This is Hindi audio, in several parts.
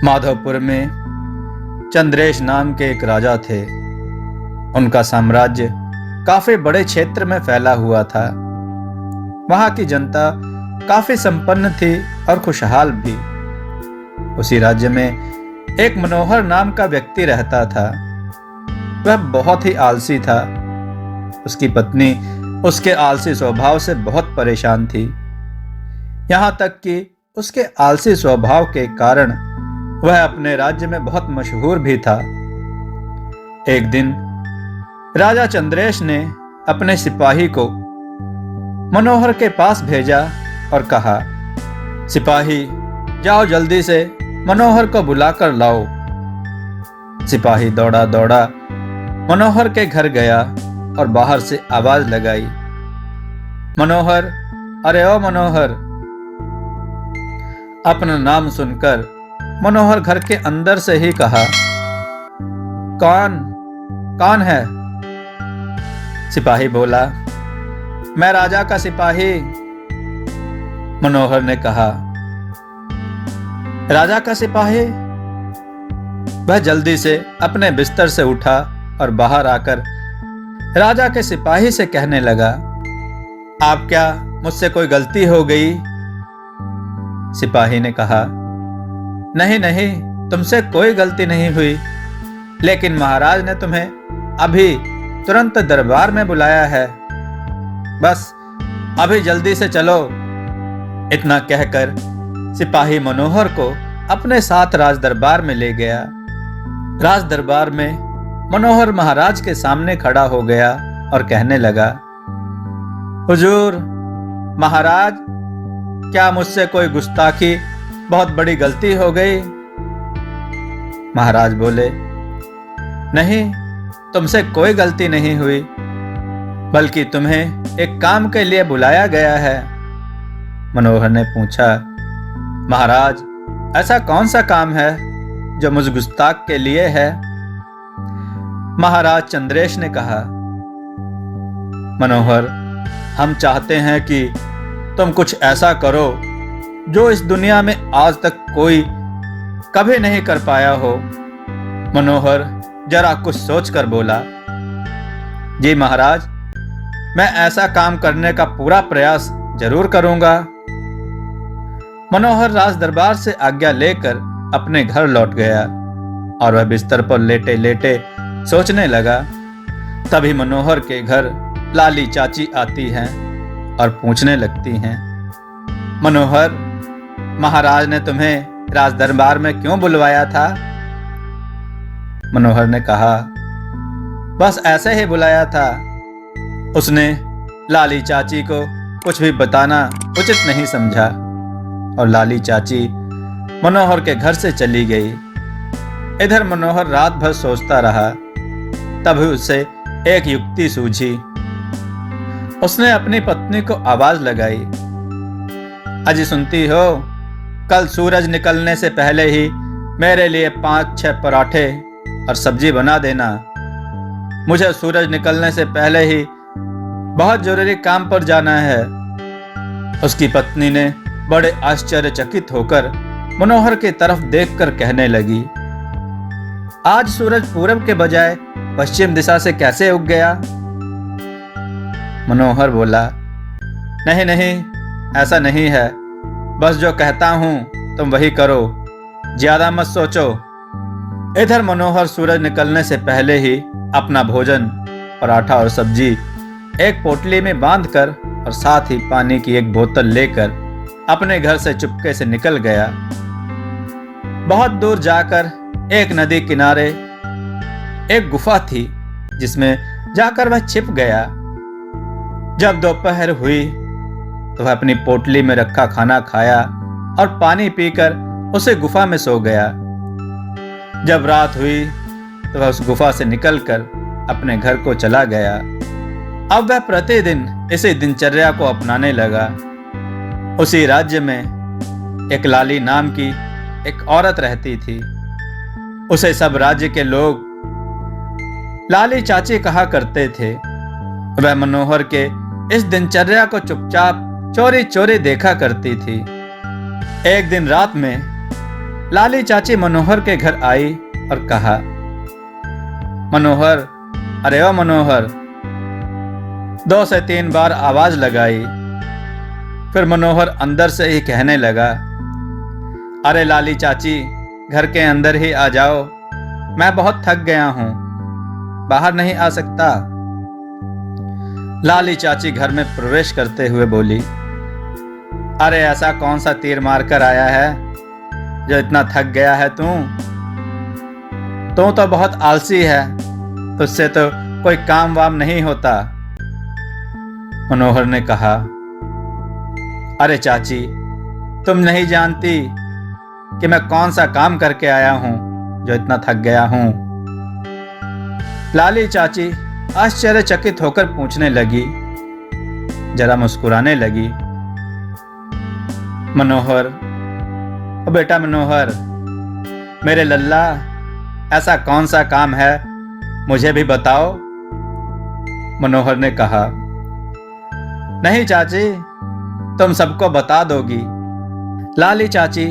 माधवपुर में चंद्रेश नाम के एक राजा थे। उनका साम्राज्य काफी बड़े क्षेत्र में फैला हुआ था। वहां की जनता काफी संपन्न थी और खुशहाल भी। उसी राज्य में एक मनोहर नाम का व्यक्ति रहता था। वह बहुत ही आलसी था। उसकी पत्नी उसके आलसी स्वभाव से बहुत परेशान थी। यहाँ तक कि उसके आलसी स्वभाव के कारण वह अपने राज्य में बहुत मशहूर भी था। एक दिन राजा चंद्रेश ने अपने सिपाही को मनोहर के पास भेजा और कहा, सिपाही जाओ जल्दी से मनोहर को बुलाकर लाओ। सिपाही दौड़ा दौड़ा मनोहर के घर गया और बाहर से आवाज लगाई, मनोहर, अरे ओ मनोहर। अपना नाम सुनकर मनोहर घर के अंदर से ही कहा, कौन है? सिपाही बोला, मैं राजा का सिपाही। मनोहर ने कहा, राजा का सिपाही? वह जल्दी से अपने बिस्तर से उठा और बाहर आकर राजा के सिपाही से कहने लगा, आप क्या मुझसे कोई गलती हो गई? सिपाही ने कहा, नहीं नहीं, तुमसे कोई गलती नहीं हुई, लेकिन महाराज ने तुम्हें अभी तुरंत दरबार में बुलाया है। बस अभी जल्दी से चलो। इतना कहकर सिपाही मनोहर को अपने साथ राज दरबार में ले गया। राज दरबार में मनोहर महाराज के सामने खड़ा हो गया और कहने लगा, हुजूर, महाराज, क्या मुझसे कोई गुस्ताखी, बहुत बड़ी गलती हो गई? महाराज बोले, नहीं, तुमसे कोई गलती नहीं हुई, बल्कि तुम्हें एक काम के लिए बुलाया गया है। मनोहर ने पूछा, महाराज, ऐसा कौन सा काम है जो मुझ गुस्ताख के लिए है? महाराज चंद्रेश ने कहा, मनोहर, हम चाहते हैं कि तुम कुछ ऐसा करो जो इस दुनिया में आज तक कोई कभी नहीं कर पाया हो। मनोहर जरा कुछ सोचकर बोला, जी महाराज, मैं ऐसा काम करने का पूरा प्रयास जरूर करूंगा। मनोहर राज दरबार से आज्ञा लेकर अपने घर लौट गया और वह बिस्तर पर लेटे लेटे सोचने लगा। तभी मनोहर के घर लाली चाची आती हैं और पूछने लगती हैं, मनोहर, महाराज ने तुम्हें राज दरबार में क्यों बुलवाया था? मनोहर ने कहा, बस ऐसे ही बुलाया था। उसने लाली चाची को कुछ भी बताना उचित नहीं समझा और लाली चाची मनोहर के घर से चली गई। इधर मनोहर रात भर सोचता रहा। तभी उसे एक युक्ति सूझी। उसने अपनी पत्नी को आवाज लगाई, अजी सुनती हो, कल सूरज निकलने से पहले ही मेरे लिए 5-6 पराठे और सब्जी बना देना। मुझे सूरज निकलने से पहले ही बहुत जरूरी काम पर जाना है। उसकी पत्नी ने बड़े आश्चर्यचकित होकर मनोहर की तरफ देखकर कहने लगी, आज सूरज पूरब के बजाय पश्चिम दिशा से कैसे उग गया? मनोहर बोला, नहीं नहीं, ऐसा नहीं है, बस जो कहता हूं तुम वही करो, ज्यादा मत सोचो। इधर मनोहर सूरज निकलने से पहले ही अपना भोजन, पराठा और सब्जी एक पोटली में बांधकर और साथ ही पानी की एक बोतल लेकर अपने घर से चुपके से निकल गया। बहुत दूर जाकर एक नदी किनारे एक गुफा थी, जिसमें जाकर वह छिप गया। जब दोपहर हुई तो वह अपनी पोटली में रखा खाना खाया और पानी पीकर उसे गुफा में सो गया। जब रात हुई तो वह उस गुफा से निकलकर अपने घर को चला गया। अब वह प्रतिदिन इसी दिनचर्या को अपनाने लगा। उसी राज्य में एक लाली नाम की एक औरत रहती थी। उसे सब राज्य के लोग लाली चाची कहा करते थे। वह मनोहर के इस दिनचर्या को चुपचाप चोरी चोरी देखा करती थी। एक दिन रात में लाली चाची मनोहर के घर आई और कहा, मनोहर, अरे ओ मनोहर। 2 से 3 बार आवाज लगाई। फिर मनोहर अंदर से ही कहने लगा, अरे लाली चाची, घर के अंदर ही आ जाओ, मैं बहुत थक गया हूं, बाहर नहीं आ सकता। लाली चाची घर में प्रवेश करते हुए बोली, अरे ऐसा कौन सा तीर मार कर आया है जो इतना थक गया है तू? तू तो बहुत आलसी है, तुझसे तो कोई काम वाम नहीं होता। मनोहर ने कहा, अरे चाची, तुम नहीं जानती कि मैं कौन सा काम करके आया हूं जो इतना थक गया हूं। लाली चाची आश्चर्यचकित होकर पूछने लगी, जरा मुस्कुराने लगी, मनोहर, ओ बेटा मनोहर, मेरे लल्ला, ऐसा कौन सा काम है, मुझे भी बताओ। मनोहर ने कहा, नहीं चाची, तुम सबको बता दोगी। लाली चाची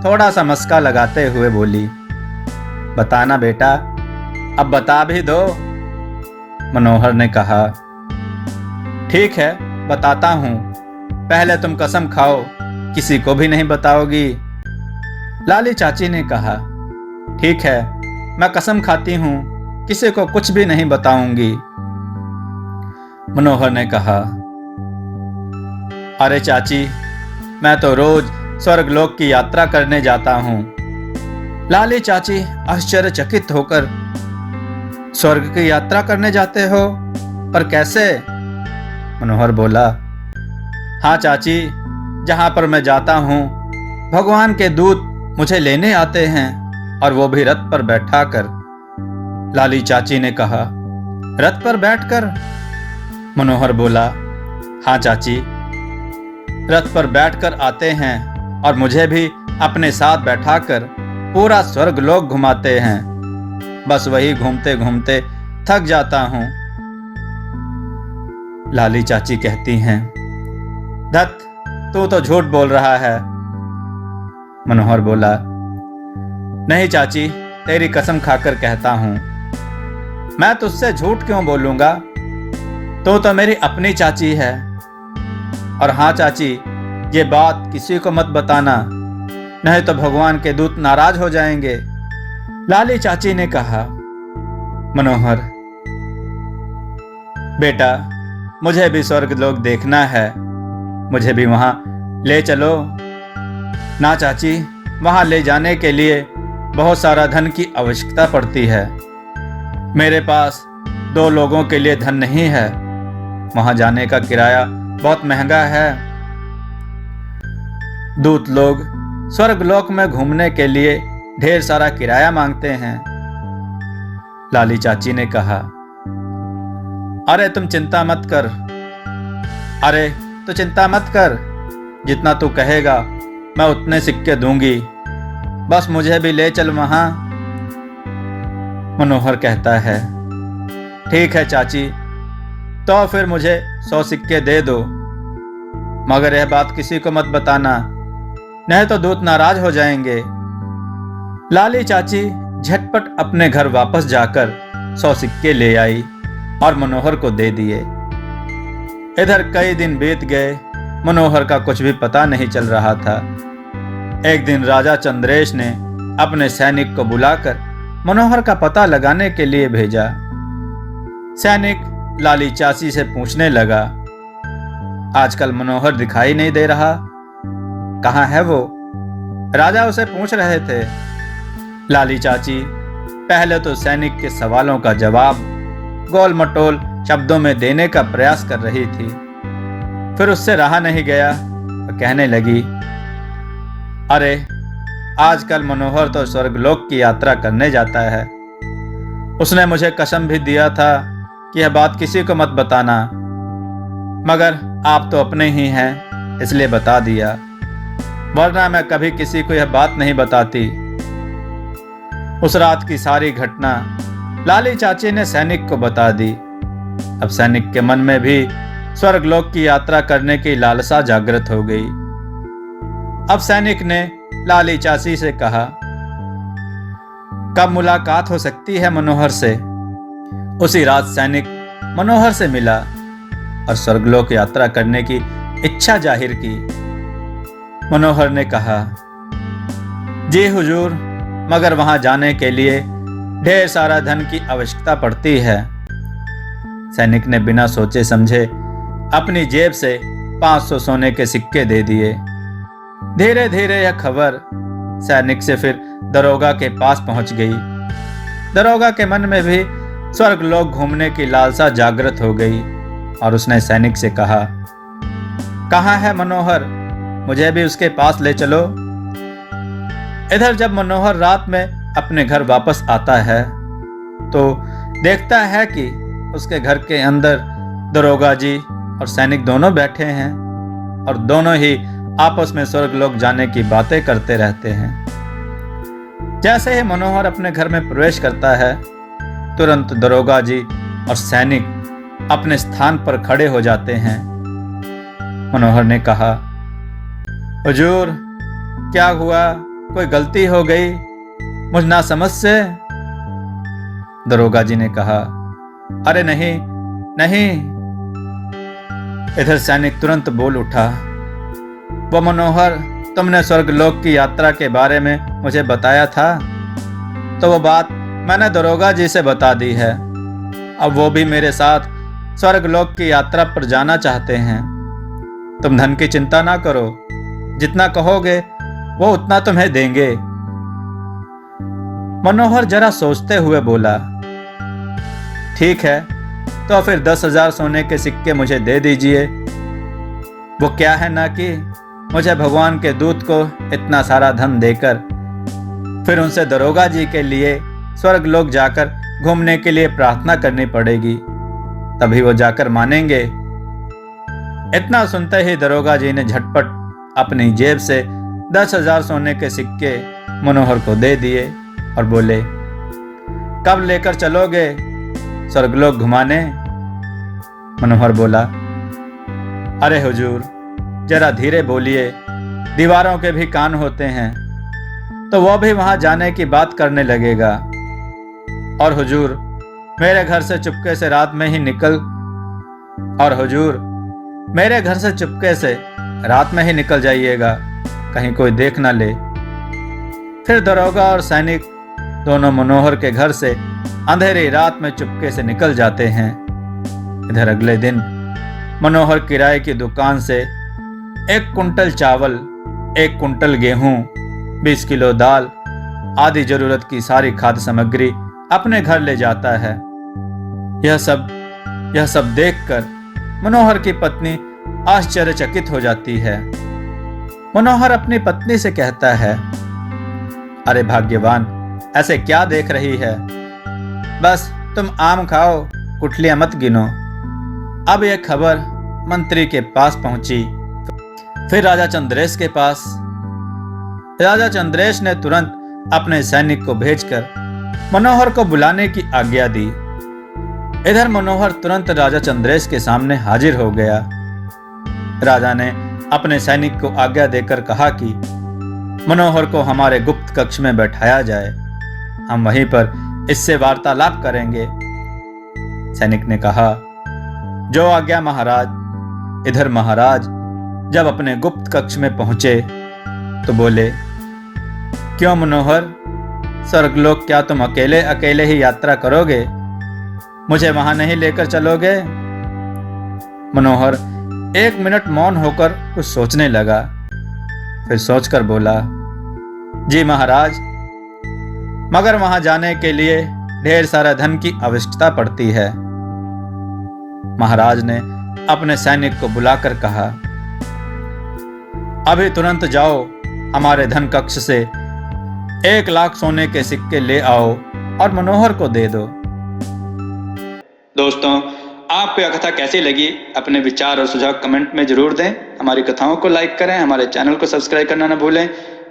थोड़ा सा मस्का लगाते हुए बोली, बताना बेटा, अब बता भी दो। मनोहर ने कहा, ठीक है, बताता हूं, पहले तुम कसम खाओ किसी को भी नहीं बताओगी। लाली चाची ने कहा, ठीक है, मैं कसम खाती हूं, किसी को कुछ भी नहीं बताऊंगी। मनोहर ने कहा, अरे चाची, मैं तो रोज स्वर्गलोक की यात्रा करने जाता हूं। लाली चाची आश्चर्यचकित होकर, स्वर्ग की यात्रा करने जाते हो, पर कैसे? मनोहर बोला, हाँ चाची, जहां पर मैं जाता हूं, भगवान के दूत मुझे लेने आते हैं, और वो भी रथ पर बैठाकर। लाली चाची ने कहा, रथ पर बैठकर? मनोहर बोला, हाँ चाची, रथ पर बैठकर आते हैं और मुझे भी अपने साथ बैठाकर पूरा स्वर्गलोक घुमाते हैं। बस वही घूमते घूमते थक जाता हूं। लाली चाची कहती हैं, धत, तू तो झूठ बोल रहा है। मनोहर बोला, नहीं चाची, तेरी कसम खाकर कहता हूं, मैं तुझसे झूठ क्यों बोलूंगा? तू तो मेरी अपनी चाची है। और हाँ चाची, ये बात किसी को मत बताना, नहीं तो भगवान के दूत नाराज हो जाएंगे। लाली चाची ने कहा, मनोहर बेटा, मुझे भी स्वर्गलोक देखना है, मुझे भी वहां ले चलो। ना चाची, वहां ले जाने के लिए बहुत सारा धन की आवश्यकता पड़ती है। मेरे पास 2 लोगों के लिए धन नहीं है, वहां जाने का किराया बहुत महंगा है। दूत लोग स्वर्गलोक में घूमने के लिए ढेर सारा किराया मांगते हैं। लाली चाची ने कहा, अरे तुम चिंता मत कर, अरे तो चिंता मत कर, जितना तू कहेगा मैं उतने सिक्के दूंगी, बस मुझे भी ले चल वहां। मनोहर कहता है, ठीक है चाची, तो फिर मुझे 100 सिक्के दे दो, मगर यह बात किसी को मत बताना, नहीं तो दूत नाराज हो जाएंगे। लाली चाची झटपट अपने घर वापस जाकर 100 सिक्के ले आई और मनोहर को दे दिए। इधर कई दिन बीत गए, मनोहर का कुछ भी पता नहीं चल रहा था। एक दिन राजा चंद्रेश ने अपने सैनिक को बुलाकर मनोहर का पता लगाने के लिए भेजा। सैनिक लाली चाची से पूछने लगा, आजकल मनोहर दिखाई नहीं दे रहा, कहाँ है वो? राजा उसे पूछ रहे थे। लाली चाची पहले तो सैनिक के सवालों का जवाब गोल मटोल शब्दों में देने का प्रयास कर रही थी। फिर उससे रहा नहीं गया तो कहने लगी, अरे आजकल मनोहर तो स्वर्गलोक की यात्रा करने जाता है। उसने मुझे कसम भी दिया था कि यह बात किसी को मत बताना, मगर आप तो अपने ही हैं इसलिए बता दिया, वरना मैं कभी किसी को यह बात नहीं बताती। उस रात की सारी घटना लाली चाची ने सैनिक को बता दी। अब सैनिक के मन में भी स्वर्गलोक की यात्रा करने की लालसा जागृत हो गई। अब सैनिक ने लाली चाची से कहा, कब मुलाकात हो सकती है मनोहर से। उसी रात सैनिक मनोहर से मिला और स्वर्गलोक यात्रा करने की इच्छा जाहिर की। मनोहर ने कहा, जी हुजूर, मगर वहां जाने के लिए ढेर सारा धन की आवश्यकता पड़ती है। सैनिक ने बिना सोचे समझे अपनी जेब से 500 सोने के सिक्के दे दिए। धीरे धीरे यह खबर सैनिक से फिर दरोगा के पास पहुंच गई। दरोगा के मन में भी स्वर्गलोक घूमने की लालसा जागृत हो गई और उसने सैनिक से कहा, कहाँ है मनोहर, मुझे भी उसके पास ले चलो। इधर जब मनोहर रात में अपने घर वापस आता है तो देखता है कि उसके घर के अंदर दरोगा जी और सैनिक दोनों बैठे हैं और दोनों ही आपस में स्वर्गलोक जाने की बातें करते रहते हैं। जैसे ही मनोहर अपने घर में प्रवेश करता है, तुरंत दरोगा जी और सैनिक अपने स्थान पर खड़े हो जाते हैं। मनोहर ने कहा, हुजूर, क्या हुआ, कोई गलती हो गई मुझ ना समझ से? दरोगा जी ने कहा, अरे नहीं नहीं। इधर सैनिक तुरंत बोल उठा, वो मनोहर, तुमने स्वर्गलोक की यात्रा के बारे में मुझे बताया था, तो वो बात मैंने दरोगा जी से बता दी है। अब वो भी मेरे साथ स्वर्गलोक की यात्रा पर जाना चाहते हैं। तुम धन की चिंता ना करो, जितना कहोगे वो उतना तुम्हें देंगे। मनोहर जरा सोचते हुए बोला, ठीक है, तो फिर 10,000 सोने के सिक्के मुझे दे दीजिए। वो क्या है ना कि मुझे भगवान के दूत को इतना सारा धन देकर फिर उनसे दरोगा जी के लिए स्वर्गलोक जाकर घूमने के लिए प्रार्थना करनी पड़ेगी, तभी वो जाकर मानेंगे। इतना सुनते ही दरोगा जी ने झटपट अपनी जेब से 10,000 सोने के सिक्के मनोहर को दे दिए और बोले, कब लेकर चलोगे स्वर्गलोक घुमाने? मनोहर बोला, अरे हुजूर, जरा धीरे बोलिए, दीवारों के भी कान होते हैं, तो वो भी वहां जाने की बात करने लगेगा। और हुजूर, मेरे घर से चुपके से रात में ही निकल जाइएगा, कहीं कोई देख ना ले। फिर दरोगा और सैनिक दोनों मनोहर के घर से अंधेरी रात में चुपके से निकल जाते हैं। इधर अगले दिन मनोहर किराए की दुकान से 1 कुंटल चावल, 1 कुंटल गेहूं, 20 किलो दाल आदि जरूरत की सारी खाद्य सामग्री अपने घर ले जाता है। यह सब देखकर मनोहर की पत्नी आश्चर्यचकित हो जाती है। मनोहर अपनी पत्नी से कहता है, अरे भाग्यवान, ऐसे क्या देख रही है? बस तुम आम खाओ, गुठलियां मत गिनो। अब यह खबर मंत्री के पास पहुंची, फिर राजा चंद्रेश के पास। राजा चंद्रेश ने तुरंत अपने सैनिक को भेजकर मनोहर को बुलाने की आज्ञा दी। इधर मनोहर तुरंत राजा चंद्रेश के सामने हाजिर हो गया। राजा ने अपने सैनिक को आज्ञा देकर कहा कि मनोहर को हमारे गुप्त कक्ष में बैठाया जाए, हम वहीं पर इससे वार्तालाप करेंगे। सैनिक ने कहा, जो आज्ञा महाराज। इधर महाराज जब अपने गुप्त कक्ष में पहुंचे तो बोले, क्यों मनोहर, स्वर्गलोक क्या तुम अकेले अकेले ही यात्रा करोगे? मुझे वहां नहीं लेकर चलोगे? मनोहर 1 मिनट मौन होकर कुछ सोचने लगा, फिर सोचकर बोला, जी महाराज, मगर वहां जाने के लिए ढेर सारा धन की आवश्यकता पड़ती है। महाराज ने अपने सैनिक को बुलाकर कहा, अभी तुरंत जाओ, हमारे धन कक्ष से 1 लाख सोने के सिक्के ले आओ और मनोहर को दे दो। दोस्तों, आपको यह कथा कैसी लगी? अपने विचार और सुझाव कमेंट में जरूर दें। हमारी कथाओं को लाइक करें, हमारे चैनल को सब्सक्राइब करना न भूलें।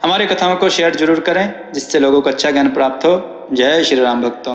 हमारी कथाओं को शेयर जरूर करें, जिससे लोगों को अच्छा ज्ञान प्राप्त हो। जय श्री राम भक्तों।